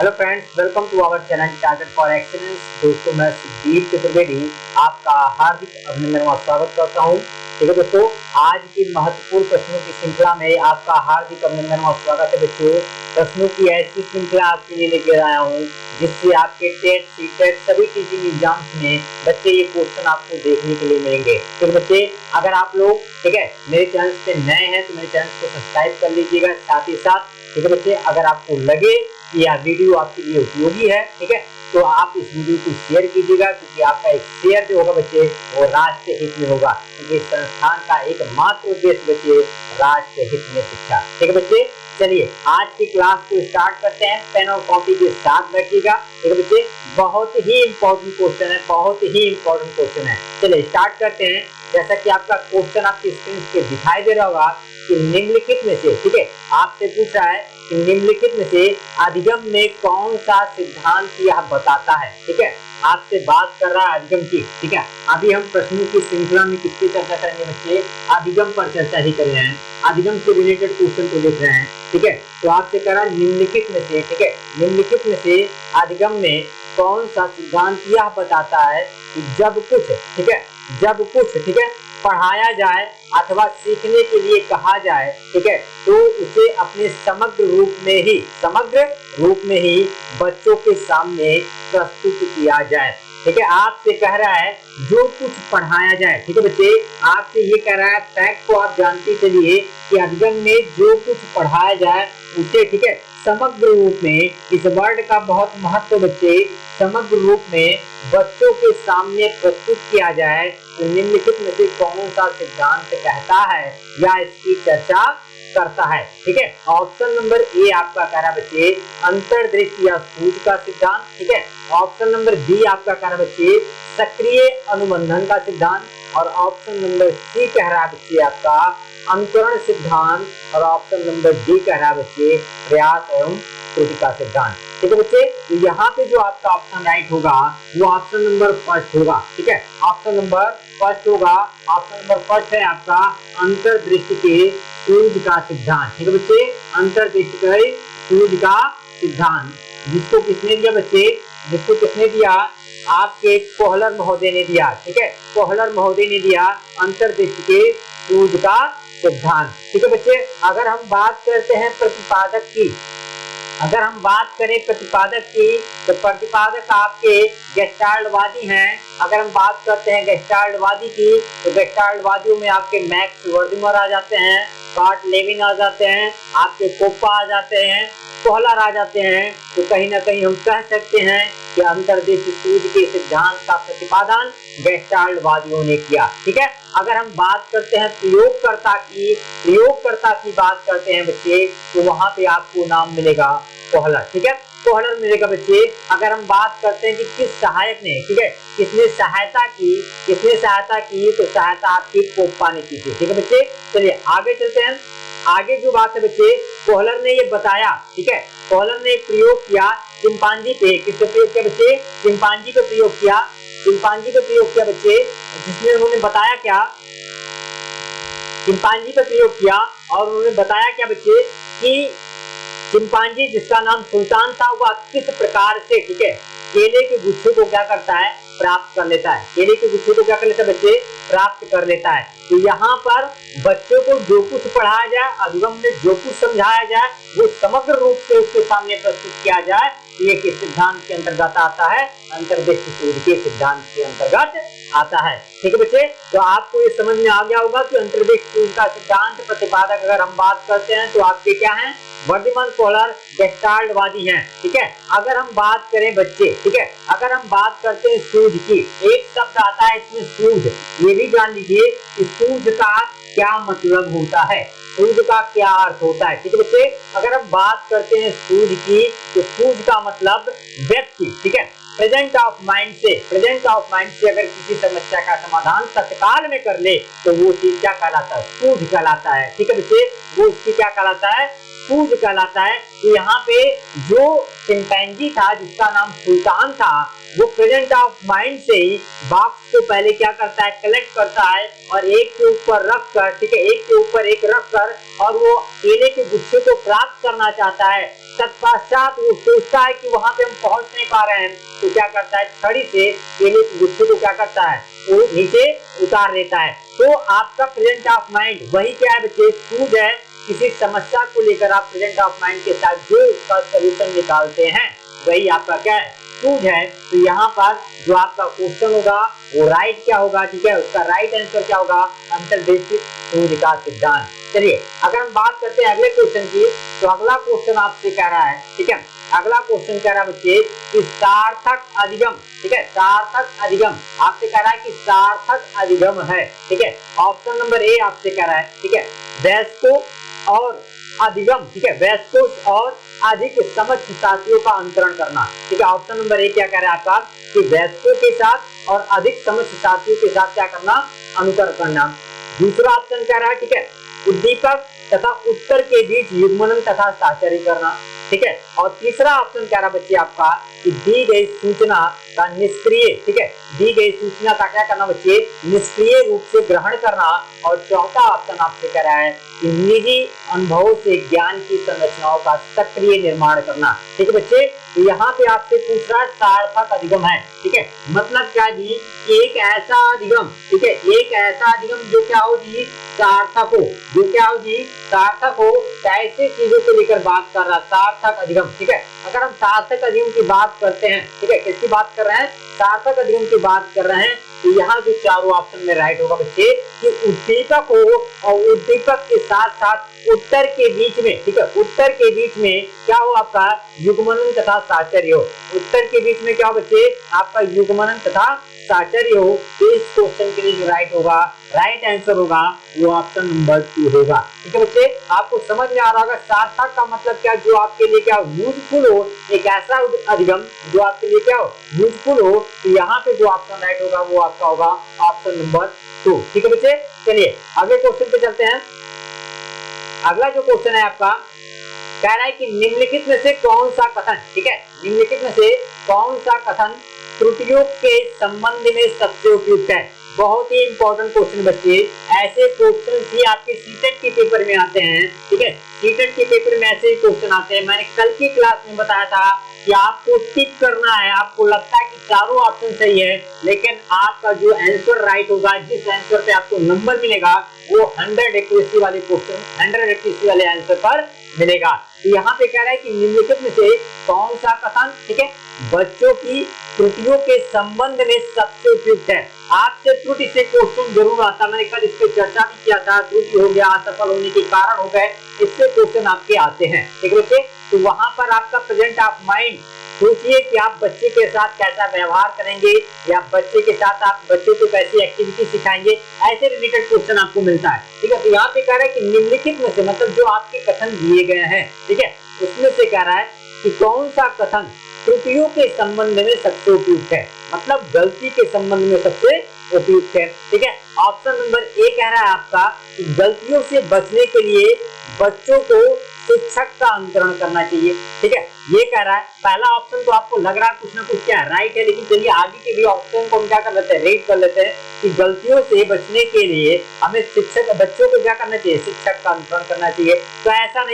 Hello friends, welcome to our channel target for excellence. दोस्तों, मैं सुदीप चतुर्वेदी आपका हार्दिक अभिनंदन और स्वागत करता हूं। ठीक है दोस्तों, आज की महत्वपूर्ण प्रश्नों की श्रृंखला में आपका हार्दिक अभिनंदन और स्वागत है। बच्चों, प्रश्नों की ऐसी श्रृंखला आपके लिए लेकर आया हूँ जिससे आपके टेट, सीटेट सभी टीचिंग एग्जाम्स में बच्चे ये क्वेश्चन आपको देखने के लिए मिलेंगे। तो बच्चे, अगर आप लोग ठीक है मेरे चैनल पे नए हैं तो मेरे चैनल को सब्सक्राइब कर लीजिएगा। साथ ही साथ ठीक है बच्चे, अगर आपको लगे कि यह वीडियो आपके लिए उपयोगी है, ठीक है, तो आप इस वीडियो को शेयर कीजिएगा, क्योंकि आपका एक शेयर जो होगा बच्चे वो राष्ट्र हित में होगा, क्योंकि इस संस्थान का एकमात्र उद्देश्य बच्चे राष्ट्र हित में शिक्षा। ठीक है बच्चे, चलिए आज की क्लास को स्टार्ट करते हैं। पेन और कॉपी के साथ बैठिएगा। ठीक है बच्चे, बहुत ही इंपॉर्टेंट क्वेश्चन है, बहुत ही इंपॉर्टेंट क्वेश्चन है। चलिए स्टार्ट करते हैं। जैसा कि आपका क्वेश्चन आपकी स्क्रीन पे दिखाई दे रहा होगा कि निम्नलिखित में से, ठीक है, आपसे पूछ रहा है कि निम्नलिखित में से अधिगम में कौन सा सिद्धांत यह बताता है। ठीक है, आपसे बात कर रहा है अधिगम की। ठीक है, अभी हम प्रश्नों की श्रृंखला में किसकी चर्चा करेंगे बच्चे? अधिगम पर चर्चा ही कर रहे हैं, अधिगम से रिलेटेड क्वेश्चन को देख रहे हैं। ठीक है, तो आपसे कह रहा है निम्नलिखित में से, ठीक है, निम्नलिखित में से अधिगम में कौन सा सिद्धांत यह बताता है कि जब कुछ, ठीक है, जब कुछ, ठीक है, पढ़ाया जाए अथवा सीखने के लिए कहा जाए, ठीक है, तो उसे अपने समग्र रूप में ही बच्चों के सामने प्रस्तुत किया जाए। ठीक है, आपसे कह रहा है जो कुछ पढ़ाया जाए। ठीक है बच्चे, आपसे ये कह रहा है, फैक्ट को आप जानते चलिए कि अधिगम में जो कुछ पढ़ाया जाए उसे, ठीक है, समग्र रूप में, इस वर्ड का बहुत महत्व बच्चे, समग्र रूप में बच्चों के सामने प्रस्तुत किया जाए। तो निम्नलिखित में से कौन सा सिद्धांत कहता है या इसकी चर्चा करता है? ठीक है, ऑप्शन नंबर ए आपका कह रहा है बच्चे अंतर्दृष्टि या सूझ का सिद्धांत। ठीक है, ऑप्शन नंबर बी आपका कह रहा है बच्चे सक्रिय अनुबंधन का सिद्धांत, और ऑप्शन नंबर सी कह रहा है बच्चे आपका अंकुरण सिद्धांत, और ऑप्शन नंबर डी कह रहा है बच्चे प्रयास एवं त्रुटि का सिद्धांत। ठीक है बच्चे, तो यहाँ पे जो आपका ऑप्शन राइट होगा वो ऑप्शन नंबर फर्स्ट होगा। ठीक है, ऑप्शन नंबर फर्स्ट होगा। ऑप्शन नंबर फर्स्ट है आपका अंतर्दृष्टि के सूझ का सिद्धांत। ठीक है बच्चे, अंतर्दृष्टि के सूझ का सिद्धांत, जिसको किसने दिया बच्चे? जिसको किसने दिया? आपके कोहलर महोदय ने दिया। ठीक है, कोहलर महोदय ने दिया अंतर्दृष्टि के सूझ का सिद्धांत। ठीक है बच्चे, अगर हम बात करते हैं प्रतिपादक की, अगर हम बात करें प्रतिपादक की, तो प्रतिपादक आपके गेस्टाल्टवादी हैं। अगर हम बात करते हैं गेस्टाल्टवादी की, तो गेस्टाल्टवादियों में आपके मैक्स वर्दिमर आ जाते हैं, कार्ट लेविन आ जाते हैं, आपके कोप्पा आ जाते हैं, कोहलर आ जाते हैं। तो कहीं ना कहीं हम कह सकते हैं कि अंतर्दृष्टि सूझ के सिद्धांत का प्रतिपादन गेस्टाल्टवादियों ने किया। ठीक है, अगर हम बात करते हैं प्रयोगकर्ता की बात करते हैं बच्चे, तो वहां पे आपको नाम मिलेगा कोहलर। ठीक है, कोहलर मिलेगा बच्चे। अगर हम बात करते हैं कि किस सहायक ने, ठीक है, किसने सहायता की, तो सहायता आपकी कोप्पा ने की थी। ठीक है बच्चे, चलिए आगे चलते हैं। आगे जो बात है बच्चे, कोहलर ने ये बताया, ठीक है, कोहलर ने एक प्रयोग किया चिंपांजी पे। किससे प्रयोग किया बच्चे? चिंपांजी पे प्रयोग किया, चिंपांजी पे प्रयोग किया बच्चे, जिसमें उन्होंने बताया क्या? चिंपांजी पे प्रयोग किया और उन्होंने बताया क्या बच्चे कि चिंपांजी जिसका नाम सुल्तान था, वह किस प्रकार से, ठीक है, केले के गुच्छे को क्या करता है? प्राप्त कर लेता है। केले के गुच्छे को क्या कर लेता है बच्चे? प्राप्त कर लेता है। तो यहाँ पर बच्चों को जो कुछ पढ़ाया जाए, अधिगम में जो कुछ समझाया जाए, वो समग्र रूप से उसके सामने प्रस्तुत किया जाए। ये किस सिद्धांत के अंतर्गत आता है? अंतर्दृष्टि सूझ के सिद्धांत के अंतर्गत आता है। ठीक है बच्चे, तो आपको ये समझ में आ गया होगा कि अंतर्दृष्टि सूझ का सिद्धांत प्रतिपादक अगर हम बात करते हैं तो आपके क्या हैं? वर्दिमर, कोहलर, गेस्टाल्टवादी हैं। ठीक है, अगर हम बात करें बच्चे, ठीक है, अगर हम बात करते हैं सूझ की, एक शब्द आता है इसमें सूझ, ये भी जान लीजिए कि सूझ का क्या मतलब होता है, सूझ का क्या अर्थ होता है। ठीक है बच्चे, अगर हम बात करते हैं सूझ की, तो सूझ का मतलब व्यक्ति, ठीक है, प्रेजेंट ऑफ माइंड से अगर किसी समस्या का समाधान तत्काल में कर ले तो वो चीज क्या कहलाता है? सूझ कहलाता है। ठीक है बच्चे, वो उसकी क्या कहलाता है? सूझ कहलाता है। तो यहाँ पे जो चिंपैंजी था जिसका नाम सुल्तान था, वो प्रेजेंट ऑफ माइंड से ही बॉक्स को पहले क्या करता है, कलेक्ट करता है और एक के ऊपर रख कर, ठीक है, एक के ऊपर एक रख कर और वो केले के गुच्छे को प्राप्त करना चाहता है। तत्पश्चात वो सोचता है कि वहां पे हम पहुंच नहीं पा रहे हैं, तो क्या करता है, छड़ी से केले के गुच्छे को क्या करता है, वो नीचे उतार देता है। तो आपका प्रेजेंट ऑफ माइंड वही क्या है बच्चे, सूझ है। किसी समस्या को लेकर आप प्रेजेंट ऑफ माइंड के साथ जो उसका सलूशन निकालते हैं वही आपका क्या है, सूझ है। तो यहाँ पर जो आपका क्वेश्चन होगा वो राइट क्या होगा, ठीक है, उसका राइट आंसर क्या होगा, अंतर्देशित सूझ का सिद्धांत। चलिए अगर हम बात करते हैं अगले क्वेश्चन की, तो अगला क्वेश्चन आपसे कह रहा है, ठीक है, अगला क्वेश्चन कह रहा है बच्चे कि सार्थक अधिगम, ठीक है, सार्थक अधिगम आपसे कह रहा है कि सार्थक अधिगम है, ठीक है। ऑप्शन नंबर ए आपसे कह रहा है, ठीक है, वयस्कों और अधिगम, ठीक है, वयस्कों और अधिक समझ साथियों का अंतरण करना, ठीक है। ऑप्शन नंबर ए क्या कह रहा है आपका कि वयस्कों के साथ और अधिक समझ साथियों के साथ क्या करना, अनुकरण करना। दूसरा ऑप्शन कह रहा है, ठीक है, उद्दीपक तथा उत्तर के बीच युग्मनन तथा साहचर्य करना, ठीक है। और तीसरा ऑप्शन कह रहा बच्चे आपका कि दी गई सूचना का निष्क्रिय, ठीक है, दी गई सूचना का क्या करना बच्चे, निष्क्रिय रूप से ग्रहण करना। और चौथा ऑप्शन आपसे कह रहा है कि निजी अनुभव से ज्ञान की संरचनाओं का सक्रिय निर्माण करना, ठीक है बच्चे। तो यहाँ पे आपसे पूछ रहा है सार्थक अधिगम है, ठीक है, मतलब क्या जी, एक ऐसा अधिगम, ठीक है, एक ऐसा अधिगम जो क्या हो जी, सार्थक हो, जो क्या हो जी, सार्थक हो। कैसे चीजों को लेकर बात कर रहा है, सार्थक अधिगम, ठीक है। अगर हम सार्थक अधिगम की बात करते हैं, ठीक है, किसकी बात कर रहे हैं, सार्थक अधिगम की बात कर रहे हैं, तो यहाँ जो चारों ऑप्शन में राइट होगा बच्चे कि उद्दीपक हो और उद्दीपक के साथ साथ उत्तर के बीच में, ठीक है, उत्तर के बीच में क्या हो आपका, युग्मनन तथा साहचर्य हो। उत्तर के बीच में क्या हो बच्चे, आपका युग्मनन तथा साहचर्य हो। तो इस क्वेश्चन के लिए जो राइट होगा, राइट आंसर होगा वो ऑप्शन नंबर 2 होगा, ठीक है बच्चे। आपको समझ में आ रहा होगा सार्थक का मतलब क्या, जो आपके लिए क्या यूजफुल हो, एक ऐसा अधिगम जो आपके लिए क्या हो, यूजफुल हो। तो यहाँ पे जो ऑप्शन राइट होगा वो आपका होगा ऑप्शन नंबर 2, ठीक है बच्चे। चलिए अगले क्वेश्चन पे चलते हैं। अगला जो क्वेश्चन है आपका कह रहा है कि निम्नलिखित में से कौन सा कथन, ठीक है, निम्नलिखित में से कौन सा कथन त्रुटियों के संबंध में सबसे उपयुक्त है। बहुत ही इंपॉर्टेंट क्वेश्चन बच्चे, ऐसे क्वेश्चन ही आपके सीटेट के पेपर में आते हैं, ठीक है, सीटेट के पेपर में ऐसे ही क्वेश्चन आते हैं। मैंने कल की क्लास में बताया था कि आपको टिक करना है, आपको लगता है कि चारों ऑप्शन सही है, लेकिन आपका जो आंसर राइट होगा, जिस आंसर पे आपको नंबर मिलेगा वो 100 एक्यूरेसी वाले क्वेश्चन, 100 एक्यूरेसी वाले आंसर पर मिलेगा। तो यहाँ पे कह रहा है कि निम्नलिखित में से कौन सा कथन, ठीक है, बच्चों की त्रुटियों के संबंध में सबसे उपयुक्त है। आपसे त्रुटि से क्वेश्चन जरूर आता, मैंने कल इस पे चर्चा भी किया था, त्रुटि हो गया, असफल होने के कारण हो गए, इससे क्वेश्चन आपके आते हैं, ठीक है। तो वहां पर आपका प्रेजेंट ऑफ माइंड सोचिए कि आप बच्चे के साथ कैसा व्यवहार करेंगे या बच्चे के साथ आप बच्चे को कैसी एक्टिविटी सिखाएंगे, ऐसे रिलेटेड क्वेश्चन आपको मिलता है, ठीक है। तो यहाँ पे कह रहा है कि निम्नलिखित में से, मतलब जो आपके कथन दिए गए हैं, ठीक है, उसमें से कह रहा है कि कौन सा कथन त्रुटियों के संबंध में सबसे उपयुक्त है, मतलब गलती के संबंध में सबसे उपयुक्त है, ठीक है। ऑप्शन नंबर ए कह रहा है आपका कि गलतियों से बचने के लिए बच्चों को शिक्षक का अनुकरण करना चाहिए, ठीक है, ये कह रहा है। पहला ऑप्शन तो आपको लग रहा है कुछ ना कुछ क्या राइट है, लेकिन चलिए आगे के भी ऑप्शन को हम क्या कर लेते हैं, रेट कर लेते हैं कि गलतियों से बचने के लिए हमें शिक्षक, बच्चों को क्या करना चाहिए, शिक्षक का अनुकरण करना चाहिए। तो ऐसा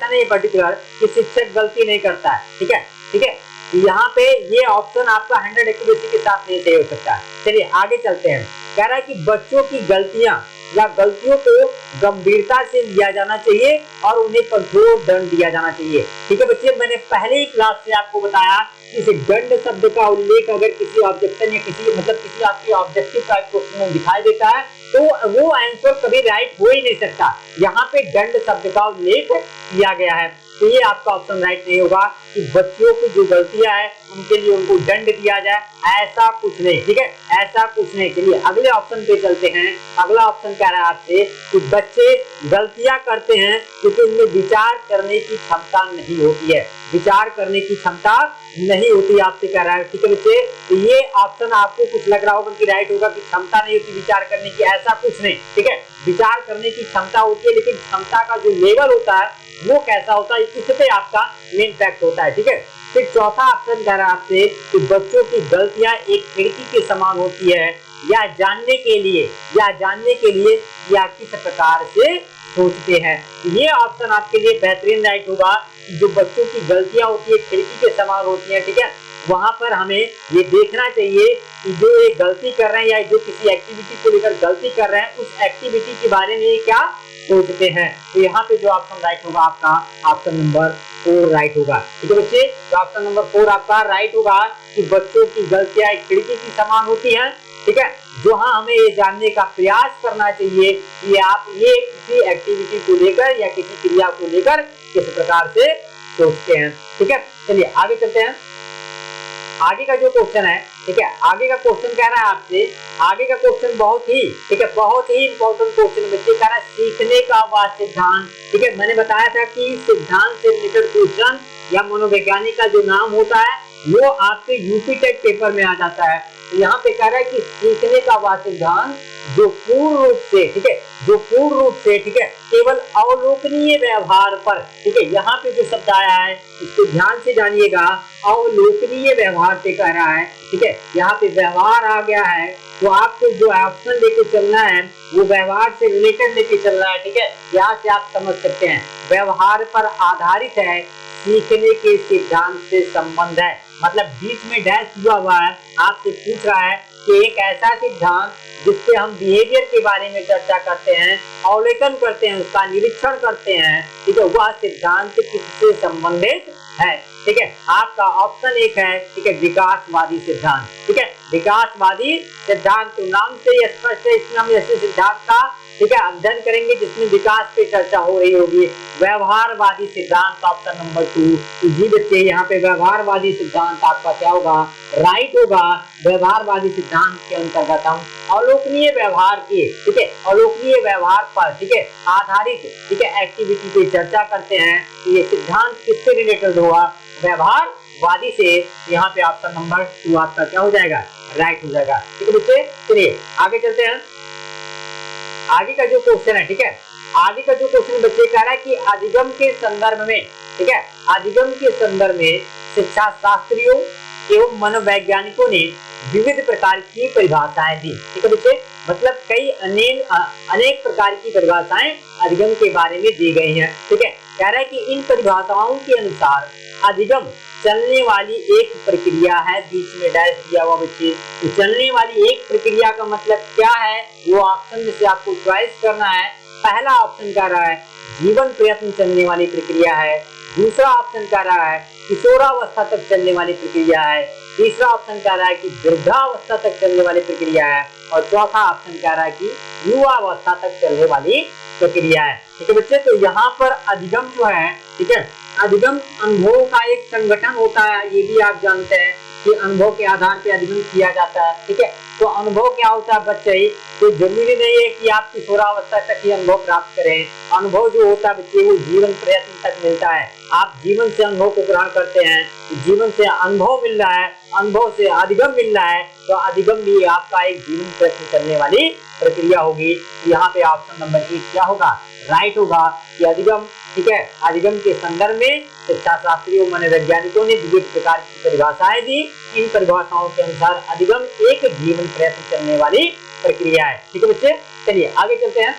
नहीं पर्टिकुलर कि शिक्षक गलती नहीं करता है, ठीक है, ठीक है। यहाँ पे ये ऑप्शन आपका 100 एक्यूरेसी के साथ नहीं सही हो सकता है। चलिए आगे चलते हैं। कह रहा है कि बच्चों की गलतियां या गलतियों को गंभीरता से लिया जाना चाहिए और उन्हें कठोर दंड दिया जाना चाहिए, ठीक है बच्चे। मैंने पहले ही क्लास से आपको बताया कि इस दंड शब्द का उल्लेख अगर किसी ऑब्जेक्शन या किसी किसी आपके ऑब्जेक्टिव टाइप क्वेश्चन में दिखाई देता है तो वो आंसर कभी राइट हो ही नहीं सकता। यहाँ पे दंड शब्द का उल्लेख किया गया है, तो ये आपका ऑप्शन राइट नहीं होगा कि बच्चों की जो गलतियां है उनके लिए उनको दंड दिया जाए, ऐसा कुछ नहीं, ठीक है, ऐसा कुछ नहीं। चलिए अगले ऑप्शन पे चलते हैं। अगला ऑप्शन कह रहा है आपसे कि बच्चे गलतियां करते हैं क्योंकि उनमें विचार करने की क्षमता नहीं होती है, विचार करने की क्षमता नहीं होती, आपसे कह रहा है, ठीक है बच्चे। तो ये ऑप्शन आपको कुछ लग रहा होगा कि राइट होगा कि क्षमता नहीं होती विचार करने की, ऐसा कुछ नहीं, ठीक है। विचार करने की क्षमता होती है, लेकिन क्षमता का जो लेवल होता है वो कैसा होता है, इस पे आपका मेन फैक्ट होता है, ठीक है। फिर चौथा ऑप्शन कह रहा है आपसे कि बच्चों की गलतियां एक खिड़की के समान होती है, या जानने के लिए या किस प्रकार से सोचते हैं। ये ऑप्शन आपके लिए बेहतरीन राइट होगा कि जो बच्चों की गलतियां होती है खिड़की के समान होती है, ठीक है। वहां पर हमें ये देखना चाहिए कि जो ये गलती कर रहे हैं या जो किसी एक्टिविटी को लेकर गलती कर रहे हैं उस एक्टिविटी के बारे में क्या सोचते हैं। तो यहाँ पे जो ऑप्शन राइट होगा आपका ऑप्शन नंबर 4 राइट होगा, ठीक है बच्चे। तो ऑप्शन नंबर 4 आपका राइट होगा कि बच्चों की गलतियां एक खिड़की की समान होती हैं, ठीक है। जो हाँ हमें ये जानने का प्रयास करना चाहिए कि आप ये किसी एक्टिविटी को लेकर या किसी क्रिया को लेकर किस प्रकार से सोचते हैं, ठीक है। चलिए आगे चलते हैं। आगे का जो क्वेश्चन है, ठीक है, आगे का क्वेश्चन कह रहा है आपसे, आगे का क्वेश्चन बहुत ही, ठीक है, बहुत ही इंपॉर्टेंट क्वेश्चन बच्चे कह रहा है सीखने का वह सिद्धांत, ठीक है। मैंने बताया था कि सिद्धांत से रिलेटेड क्वेश्चन या मनोवैज्ञानिक का जो नाम होता है वो आपके यूपी टेक पेपर में आ जाता है। तो यहाँ पे कह रहा है कि सीखने का वह सिद्धांत जो पूर्ण रूप से, ठीक है, जो पूर्ण रूप से, ठीक है, केवल अवलोकनीय व्यवहार पर, ठीक है, यहाँ पे जो शब्द आया है इसको ध्यान से जानिएगा, अवलोकनीय व्यवहार से कह रहा है, ठीक है। यहाँ पे व्यवहार आ गया है तो आपको जो ऑप्शन लेके चलना है वो व्यवहार से रिलेटेड लेके चलना है, ठीक है। यहाँ से आप समझ सकते हैं व्यवहार पर आधारित है, सीखने के सिद्धांत से संबंध है, मतलब बीच में डैश हुआ हुआ है, आपसे पूछ रहा है कि एक ऐसा सिद्धांत जिससे हम बिहेवियर के बारे में चर्चा करते हैं, अवलोकन करते हैं, उसका निरीक्षण करते हैं, ठीक है, वह सिद्धांत किससे संबंधित है, ठीक है। आपका ऑप्शन 1 है, ठीक है, विकासवादी सिद्धांत, ठीक है। विकासवादी सिद्धांत तो नाम से स्पष्ट है, इसमें हम ऐसे सिद्धांत का, ठीक है, अध्ययन करेंगे जिसमें विकास पे चर्चा हो रही होगी। व्यवहारवादी सिद्धांत ऑप्शन नंबर 2। तो जी बच्चे यहाँ पे व्यवहारवादी सिद्धांत आपका क्या होगा, राइट होगा। व्यवहारवादी सिद्धांत के अंतर्गत हम अवलोकनीय व्यवहार के, ठीक है, अवलोकनीय व्यवहार पर, ठीक है, आधारित, ठीक है, एक्टिविटी पे चर्चा करते हैं। तो ये सिद्धांत किससे रिलेटेड होगा, व्यवहारवादी से। यहाँ पे ऑप्शन नंबर 2 आपका क्या हो जाएगा, राइट हो जाएगा, ठीक है बच्चे। चलिए आगे चलते हैं। आगे का जो क्वेश्चन है, ठीक है, आगे का जो क्वेश्चन बच्चे कह रहा है कि अधिगम के संदर्भ में, ठीक है, अधिगम के संदर्भ में शिक्षा शास्त्रियों एवं मनोवैज्ञानिकों ने विविध प्रकार की परिभाषाएं दी, ठीक है बच्चे। मतलब कई अनेक प्रकार की परिभाषाएं अधिगम के बारे में दी गई हैं, ठीक है। कह रहा है कि इन परिभाषाओं के अनुसार अधिगम चलने वाली एक प्रक्रिया है, बीच में डैश दिया हुआ बच्चे। तो चलने वाली एक प्रक्रिया का मतलब क्या है, वो ऑप्शन में से आपको चॉइस करना है। पहला ऑप्शन कह रहा है जीवन प्रयत्न चलने वाली प्रक्रिया है, दूसरा ऑप्शन कह रहा है किशोरावस्था तक चलने वाली प्रक्रिया है, तीसरा ऑप्शन कह रहा है कि वृद्धावस्था तक चलने वाली प्रक्रिया है, और चौथा ऑप्शन कह रहा है कि युवावस्था तक चलने वाली प्रक्रिया है, ठीक है बच्चे। तो यहाँ पर अधिगम जो है, ठीक है, अधिगम अनुभव का एक संगठन होता है, ये भी आप जानते हैं कि अनुभव के आधार पर अधिगम किया जाता है, ठीक है। तो अनुभव क्या होता है बच्चे, तो जरूरी नहीं है कि आप किशोरावस्था तक ही अनुभव प्राप्त करें। अनुभव जो होता है बच्चे वो जीवन प्रयत्न तक मिलता है। आप जीवन से अनुभव को ग्रहण करते हैं, जीवन से अनुभव मिल रहा है, अनुभव से अधिगम मिल रहा है, तो अधिगम भी आपका एक जीवन प्रयत्न करने वाली प्रक्रिया होगी। यहाँ पे ऑप्शन नंबर 1 क्या होगा, राइट होगा कि अधिगम, ठीक है, अधिगम के संदर्भ में शिक्षा शास्त्रियों मनोवैज्ञानिकों ने विविध प्रकार की परिभाषाएं दी। इन परिभाषाओं के अनुसार अधिगम एक जीवन प्रयत्न चलने वाली प्रक्रिया है, ठीक है बच्चे। चलिए आगे चलते हैं,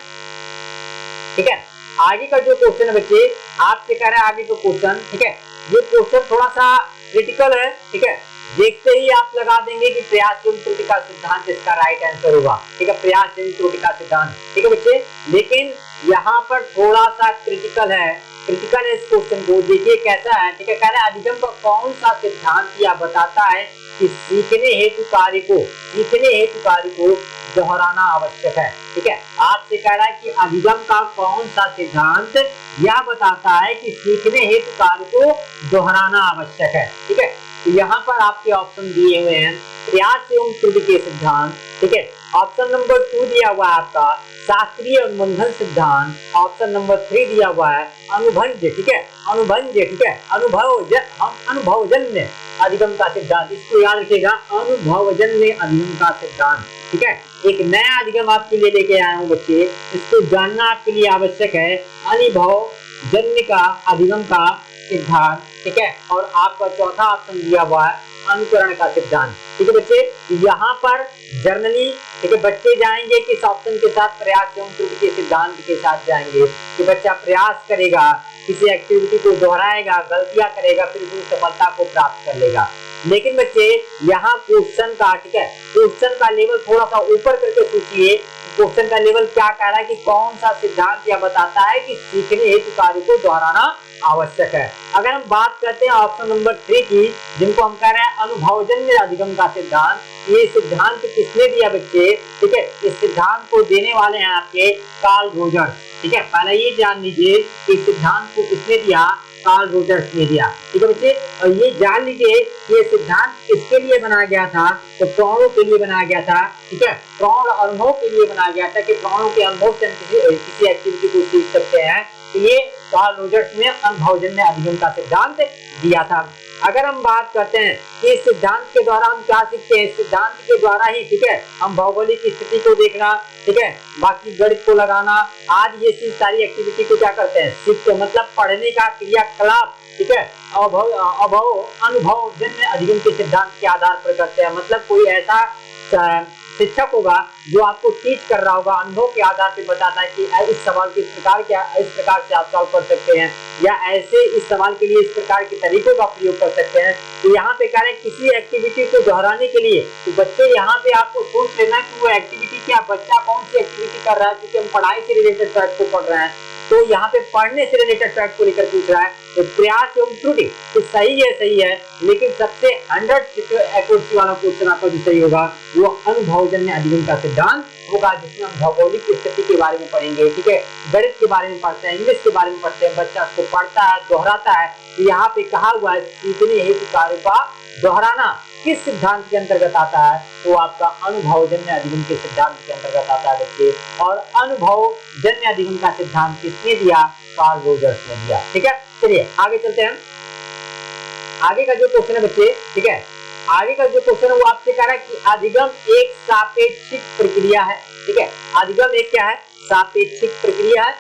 ठीक है। आगे का जो क्वेश्चन है बच्चे आपसे कह रहा है, आगे का क्वेश्चन, ठीक है, ये क्वेश्चन थोड़ा सा क्रिटिकल है, ठीक है। देखते ही आप लगा देंगे कि प्रयास एवं त्रुटि का सिद्धांत इसका राइट आंसर होगा, ठीक है, प्रयास एवं त्रुटि का सिद्धांत, ठीक है बच्चे। लेकिन यहाँ पर थोड़ा सा क्रिटिकल है, क्रिटिकल है इस क्वेश्चन को, देखिए कैसा है, ठीक है। कह रहा है अधिगम का कौन सा सिद्धांत यह बताता है कि सीखने हेतु कार्य को दोहराना आवश्यक है, ठीक है। आपसे कह रहा है कि अधिगम का कौन सा सिद्धांत यह बताता है कि सीखने हेतु कार्य को दोहराना आवश्यक है, ठीक है। तो यहाँ पर आपके ऑप्शन दिए हुए हैं प्रयास एवं त्रुटि के सिद्धांत, ठीक है। ऑप्शन नंबर 2 दिया हुआ है आपका शास्त्रीय अनुबंधन सिद्धांत, ऑप्शन नंबर 3 दिया हुआ है अनुभंज, ठीक है, अनुभंज, ठीक है, अनुभवजन्य अधिगम का सिद्धांत, इसको याद रखिएगा, अनुभवजन्य अधिगम का सिद्धांत, ठीक है। एक नया अधिगम आपके लिए लेके आया हूँ बच्चे, इसको जानना आपके लिए आवश्यक है। अनुभवजन्य का अधिगम का सिद्धांत, ठीक है, और आपका चौथा ऑप्शन दिया हुआ है अनुकरण का सिद्धांत। ठीक है बच्चे, यहाँ पर जर्नली, ठीक है, बच्चे जाएंगे किस ऑप्शन के साथ, प्रयास एवं त्रुटि के सिद्धांत के साथ जाएंगे कि बच्चा प्रयास करेगा, किसी एक्टिविटी को दोहराएगा, गलतियां करेगा, फिर वो सफलता को प्राप्त कर लेगा। लेकिन बच्चे यहाँ क्वेश्चन का, ठीक है, क्वेश्चन का लेवल थोड़ा सा ऊपर करके सोचिए। क्वेश्चन का लेवल क्या कह रहा है कि कौन सा सिद्धांत यह बताता है कि सीखने हेतु कार्य को दोहराना आवश्यक है। अगर हम बात करते हैं ऑप्शन नंबर 3 की, जिनको हम कह रहे हैं अनुभवजन्य अधिगम का सिद्धांत, ये सिद्धांत किसने दिया बच्चे, ठीक है, इस सिद्धांत को देने वाले हैं आपके कार्ल रोजर्स। ठीक है, पहले ये जान लीजिए कि सिद्धांत को किसने दिया, कार्ल रोजर्स ने दिया। ठीक है बच्चे, और ये जान लीजिए ये सिद्धांत किसके लिए बनाया गया था, तो प्राणों के लिए बनाया गया था। ठीक है, प्राण अनुभव के लिए बनाया गया था कि प्राणों के अनुभव से हम किसी एक्टिविटी को सीख सकते हैं। तो ये कार्ल रोजर्स ने अनुभवजन्य अधिगम का सिद्धांत दिया था। अगर हम बात करते हैं कि इस सिद्धांत के द्वारा हम क्या सीखते हैं, सिद्धांत के द्वारा ही, ठीक है, हम भौगोलिक स्थिति को देखना, ठीक है, बाकी गणित को लगाना, आज ये चीज सारी एक्टिविटी को क्या करते हैं, सीखते, मतलब पढ़ने का क्रियाकलाप, ठीक है, अनुभवजन्य अधिगम के सिद्धांत के आधार पर करते हैं। मतलब कोई ऐसा शिक्षक होगा जो आपको टीच कर रहा होगा, अनुभव के आधार पर बताता है कि इस सवाल के इस प्रकार से आप सॉल्व कर सकते हैं, या ऐसे इस सवाल के लिए इस प्रकार के तरीकों का प्रयोग कर सकते हैं। तो यहाँ पे कह रहे हैं किसी एक्टिविटी को दोहराने के लिए, तो बच्चे यहाँ पे आपको सोच लेना कि वो एक्टिविटी क्या, बच्चा कौन सी एक्टिविटी कर रहा है, क्योंकि हम पढ़ाई से रिलेटेड फैक्ट को पढ़ रहे हैं, तो यहाँ पे पढ़ने से रिलेटेड फैक्ट को लेकर पूछ रहा है। तो प्रयास एवं त्रुटि तो सही है, लेकिन सबसे 100% एक्यूरेसी वाला क्वेश्चन आपका जो सही होगा वो अनुभवजन्य अधिगम का सिद्धांत होगा, जिसमें हम भौगोलिक स्थिति के बारे में पढ़ेंगे, ठीक है, गणित के बारे में पढ़ते हैं, इंग्लिश के बारे में पढ़ते हैं, बच्चा उसको पढ़ता है, दोहराता है। तो यहाँ पे कहा हुआ है सीखने हेतु कार्य का दोहराना किस सिद्धांत के अंतर्गत आता है, तो आपका अनुभवजन्य अधिगम के सिद्धांत के अंतर्गत आता है बच्चे। और अनुभवजन्य अधिगम का सिद्धांत किसने दिया, कार्ल रोजर्स ने दिया। ठीक है, चलिए आगे चलते हैं। आगे का जो क्वेश्चन है बच्चे, ठीक है, आगे का जो क्वेश्चन है वो आपसे कह रहा है कि अधिगम एक सापेक्षिक प्रक्रिया है। ठीक है, अधिगम एक क्या है, सापेक्षिक प्रक्रिया है,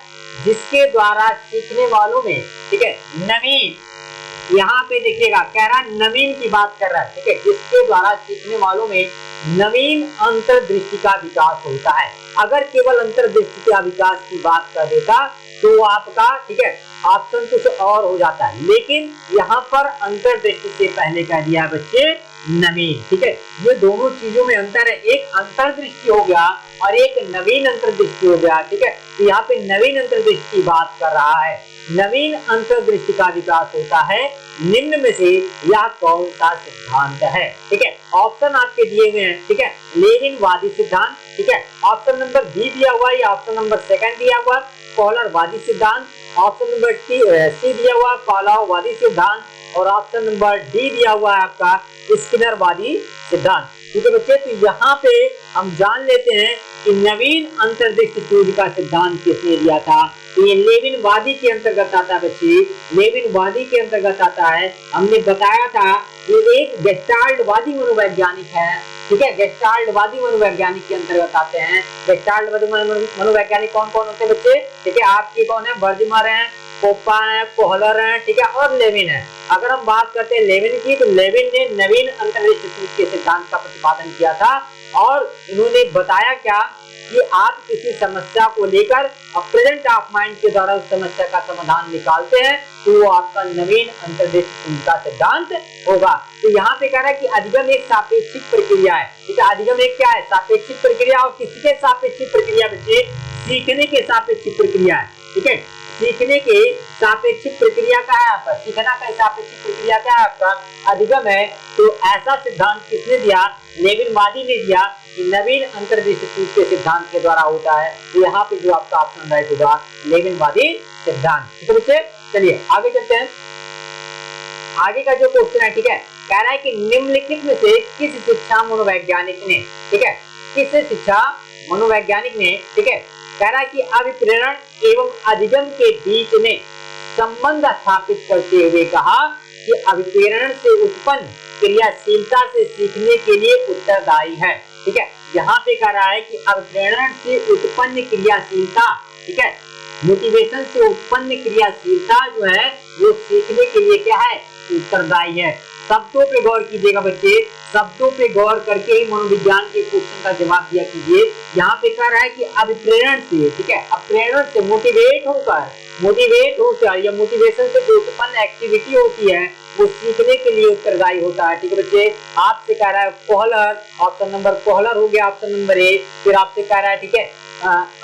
जिसके द्वारा सीखने वालों में, ठीक है, नवीन, यहाँ पे देखिएगा कह रहा है नवीन की बात कर रहा है, ठीक है, जिसके द्वारा सीखने वालों में नवीन अंतर्दृष्टि का विकास होता है। अगर केवल अंतर्दृष्टि का विकास की बात कर देता तो आपका, ठीक है, ऑप्शन कुछ और हो जाता है, लेकिन यहाँ पर अंतर्दृष्टि से पहले कह दिया है बच्चे नवीन। ठीक है, ये दोनों चीजों में अंतर है, एक अंतर्दृष्टि हो गया और एक नवीन अंतर्दृष्टि हो गया। ठीक है, तो यहाँ पे नवीन अंतर्दृष्टि की बात कर रहा है। नवीन अंतर्दृष्टि का विकास होता है निम्न में से यह कौन सा सिद्धांत है। ठीक है, ऑप्शन आपके दिए हुए हैं, ठीक है, लेनिनवादी सिद्धांत, ठीक है, ऑप्शन नंबर बी दिया हुआ है, ऑप्शन नंबर सेकंड दिया हुआ है कॉलरवादी सिद्धांत, ऑप्शन नंबर सी दिया हुआ है पालाववादी सिद्धांत, और ऑप्शन नंबर डी दिया हुआ है आपका स्किनरवादी सिद्धांत। ठीक है बच्चे, तो यहाँ पे हम जान लेते हैं कि नवीन अंतर्दृष्टि सूझ का सिद्धांत किसने दिया था। तो ये लेविनवादी के अंतर्गत आता है बच्चे, लेविनवादी के अंतर्गत आता है। हमने बताया था कि एक गेस्टाल्टवादी मनोवैज्ञानिक है, ठीक है, गेस्टाल्टवादी मनोवैज्ञानिक के अंतर्गत आते हैं। गेस्टाल्टवादी मनोवैज्ञानिक कौन कौन होते हैं बच्चे, ठीक है, आपके कौन है, बर्जमर है, पोप्पा है, कोहलर है, ठीक है, और लेविन है। अगर हम बात करते हैं लेविन की, तो लेविन ने नवीन अंतर्दृष्टि सूझ के सिद्धांत का प्रतिपादन किया था, और इन्होंने बताया क्या कि आप किसी समस्या को लेकर प्रेजेंट ऑफ माइंड के द्वारा उस समस्या का समाधान निकालते हैं, तो वो आपका नवीन अंतर्दृष्टि सूझ का सिद्धांत होगा। तो यहाँ पे कह रहा है कि अधिगम एक सापेक्षिक प्रक्रिया है। ठीक है, अधिगम एक क्या है, सापेक्षिक प्रक्रिया, और किसके सापेक्षिक प्रक्रिया बच्चे, सीखने के सापेक्षिक प्रक्रिया है। ठीक है, सीखने के सापेक्षिक प्रक्रिया का है आपका, सीखना का सापेक्षिक प्रक्रिया क्या है आपका, अधिगम है। तो ऐसा सिद्धांत किसने दिया, लेविनवादी ने दिया कि नवीन अंतर्दृष्टि सूझ के सिद्धांत के द्वारा होता है। तो यहाँ पे जो आपका ऑप्शन राइट होगा लेविनवादी सिद्धांत। ठीक है बच्चे, चलिए आगे चलते हैं। आगे का जो क्वेश्चन है, ठीक है, कह रहा है कि निम्नलिखित में से किस शिक्षा मनोवैज्ञानिक ने, ठीक है, किस शिक्षा मनोवैज्ञानिक ने, ठीक है, कह रहा है कि अभिप्रेरण एवं अधिगम के बीच में संबंध स्थापित करते हुए कहा कि अभिप्रेरण से उत्पन्न क्रियाशीलता से सीखने के लिए उत्तरदायी है। ठीक है, यहाँ पे कह रहा है कि अभिप्रेरण से उत्पन्न क्रियाशीलता, ठीक है, मोटिवेशन से उत्पन्न क्रियाशीलता जो है वो सीखने के लिए क्या है, उत्तरदायी है। शब्दों पे गौर कीजिएगा बच्चे, शब्दों पे गौर करके ही मनोविज्ञान के क्वेश्चन का जवाब दिया कीजिए। यहाँ पे कह रहा है कि अभिप्रेरण से, ठीक है, अभिप्रेरण से मोटिवेट होकर या मोटिवेशन से जो उत्पन्न एक्टिविटी होती है वो सीखने के लिए उत्तरदायी होता है। ठीक है बच्चे, आपसे कह रहा है कोहलर, ऑप्शन नंबर कोहलर हो गया ऑप्शन नंबर ए। फिर आपसे कह रहा है, ठीक है,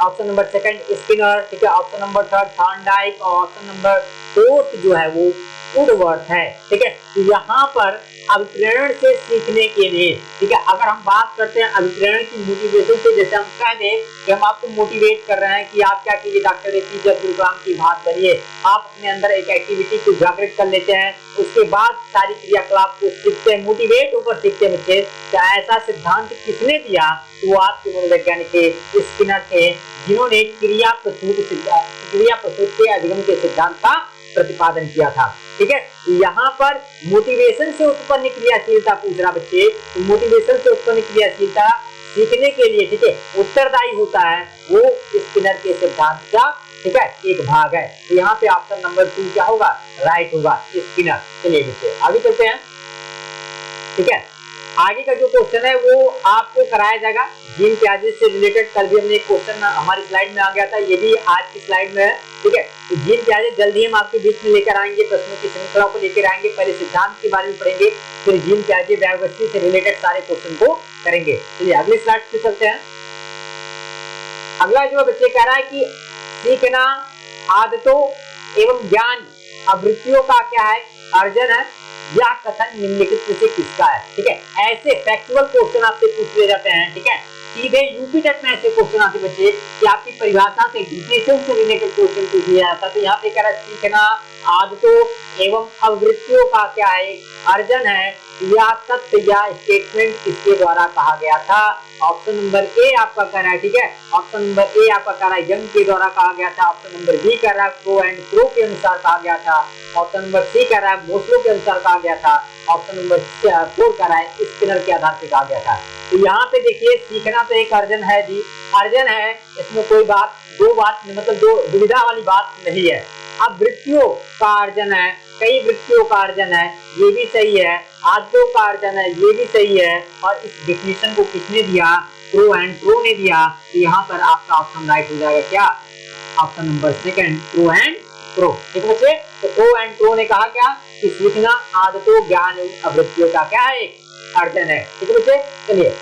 ऑप्शन नंबर सेकंड स्किनर, ठीक है, ऑप्शन नंबर थर्ड थॉर्नडाइक और ऑप्शन नंबर फोर्थ जो है वो वुडवर्थ है। ठीक है, तो यहाँ पर अभिप्रेरण से सीखने के लिए, ठीक है, अगर हम बात करते हैं अभिप्रेरण की मोटिवेशन से, जैसे हम कह दें कि हम आपको मोटिवेट कर रहे हैं कि आप क्या कीजिए, डॉक्टर एपीजे अब्दुल कलाम की बात बनिए, आप अपने अंदर एक एक्टिविटी को जागृत कर लेते हैं, उसके बाद सारी क्रियाकलाप को सीखते हैं, मोटिवेट होकर सीखते हैं बच्चे। तो ऐसा सिद्धांत किसने दिया, तो वो आपके मनोवैज्ञानिक थे, स्किनर थे, जिन्होंने क्रिया प्रसूत के अधिगम के सिद्धांत का प्रतिपादन किया था। ठीक है, यहाँ पर मोटिवेशन से उत्पन्न क्रियाशीलता पूछ रहा बच्चे, तो मोटिवेशन से उत्पन्न क्रियाशीलता सीखने के लिए, ठीक है, उत्तरदायी होता है वो स्किनर के सिद्धांत का, ठीक है, एक भाग है। तो यहाँ पे ऑप्शन नंबर 2 क्या होगा, राइट होगा, स्किनर। चलिए बच्चे आगे चलते हैं। ठीक है, आगे का जो क्वेश्चन है वो आपको कराया जाएगा जीन प्याजे से रिलेटेड। कल भी हमने एक क्वेश्चन हमारी स्लाइड में आ गया था, ये भी आज की स्लाइड में है। ठीक है, तो जीन प्याजे जल्दी हम आपके बीच में लेकर आएंगे, प्रश्नों की श्रृंखला को लेकर आएंगे। पहले सिद्धांत के बारे में पढ़ेंगे, फिर जीन प्याजे बायोकेमिस्ट्री से रिलेटेड सारे क्वेश्चन को करेंगे। चलिए अगले स्लाइड पे चलते हैं। अगला जो बच्चे कह रहा है कि सीखना आदतों एवं ज्ञान आवृत्तियों का क्या है, अर्जन है। यह कथन निम्नलिखित में से किसका है। ठीक है, ऐसे फैक्चुअल क्वेश्चन आपसे पूछ लिए जाते हैं। ठीक है, सीधे यूपी टेट में ऐसे क्वेश्चन आते बच्चे कि आपकी परिभाषा से डिफिनेशन से रिलेटेड क्वेश्चन पूछ लिया जाता है। तो यहाँ पे कह रहा है सीखना आदतों एवं आवृत्तियों का क्या है, अर्जन है। यह तथ्य या स्टेटमेंट किसके द्वारा कहा गया था। ऑप्शन नंबर ए आपका कह रहा है, ठीक है, ऑप्शन नंबर ए आपका कह रहा है यंग के द्वारा कहा गया था। ऑप्शन नंबर बी कह रहा है प्रो एंड प्रो के अनुसार कहा गया था। ऑप्शन नंबर सी कह रहा है मोस्लो के अनुसार कहा गया था। ऑप्शन नंबर 4 कह रहा है स्किनर के आधार पर कहा गया था। तो यहाँ पे देखिए सीखना तो एक अर्जन है जी, अर्जन है, इसमें कोई बात दो बात मतलब दो दुविधा वाली बात नहीं है। अब वृत्तियों का अर्जन है, कई वृत्तियों का अर्जन है, ये भी सही है। आदतों का अर्जन है, ये भी सही है। और इस डिफिनेशन को किसने दिया, प्रो एंड प्रो ने दिया। तो यहाँ पर आपका ऑप्शन राइट हो जाएगा क्या, option number second, pro and pro. ठीक है बच्चे, तो प्रो एंड प्रो ने कहा क्या कि सीखना आदतों ज्ञान एवं आवृत्तियों का क्या है, अर्जन है। ठीक है बच्चे, चलिए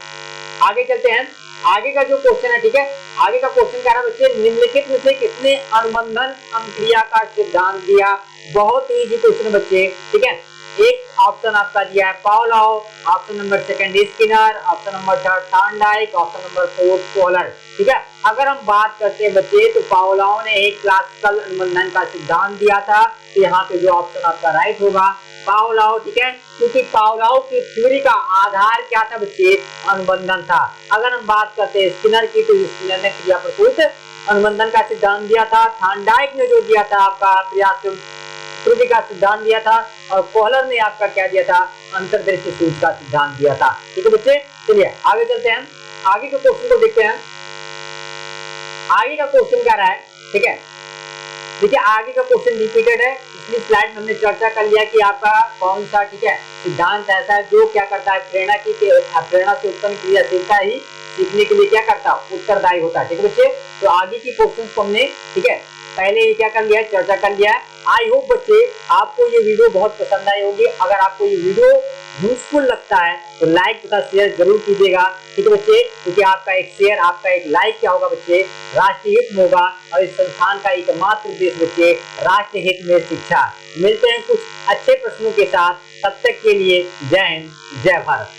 आगे चलते हैं। आगे का जो क्वेश्चन है, ठीक है, आगे का क्वेश्चन कह रहा है बच्चे निम्नलिखित में से किसने अनुबंधन अनुक्रिया का सिद्धांत दिया। बहुत इजी क्वेश्चन बच्चे। ठीक है, एक ऑप्शन आपका दिया है Pavlov, option number second Skinner, option number third Thorndike, option number 4 Kohler. ठीक है, अगर हम बात करते हैं बच्चे तो पावलोव ने एक क्लासिकल अनुबंधन का सिद्धांत दिया था। तो यहाँ पे जो ऑप्शन आपका राइट होगा पावलोव। ठीक है, क्योंकि पावलोव की थ्योरी का आधार क्या था बच्चे, अनुबंधन था। अगर हम बात करते हैं स्किनर की तो स्किनर ने क्रिया प्रसूत अनुबंधन का सिद्धांत दिया था। थॉर्नडाइक ने जो दिया था आपका प्रयास त्रुटि का सिद्धांत दिया था। और कोहलर ने आपका क्या दिया था, अंतर्दृष्टि सूत्र का सिद्धांत दिया था। ठीक है बच्चे, चलिए आगे चलते हैं, आगे के क्वेश्चन को देखते हैं। आगे का क्वेश्चन क्या रहा है, ठीक है, देखिए आगे का क्वेश्चन रिपीटेड है। पिछली स्लाइड में हमने चर्चा कर लिया कि आपका कौन सा, ठीक है, सिद्धांत ऐसा है जो क्या करता है, प्रेरणा से उत्पन्न क्रियाशीलता ही सीखने के लिए क्या करता है, उत्तरदायी होता है। ठीक है बच्चे, तो आगे की क्वेश्चन को हमने, ठीक है, पहले ही क्या कर लिया है, चर्चा कर लिया है। आई होप बच्चे आपको ये वीडियो बहुत पसंद आई होगी। अगर आपको ये वीडियो यूजफुल लगता है तो लाइक तथा शेयर जरूर कीजिएगा। ठीक है बच्चे, क्योंकि आपका एक शेयर, आपका एक लाइक क्या होगा बच्चे, राष्ट्र हित में होगा। और इस संस्थान का एकमात्र उद्देश्य बच्चे राष्ट्र हित में शिक्षा। मिलते हैं कुछ अच्छे प्रश्नों के साथ, तब तक के लिए जय हिंद, जय भारत।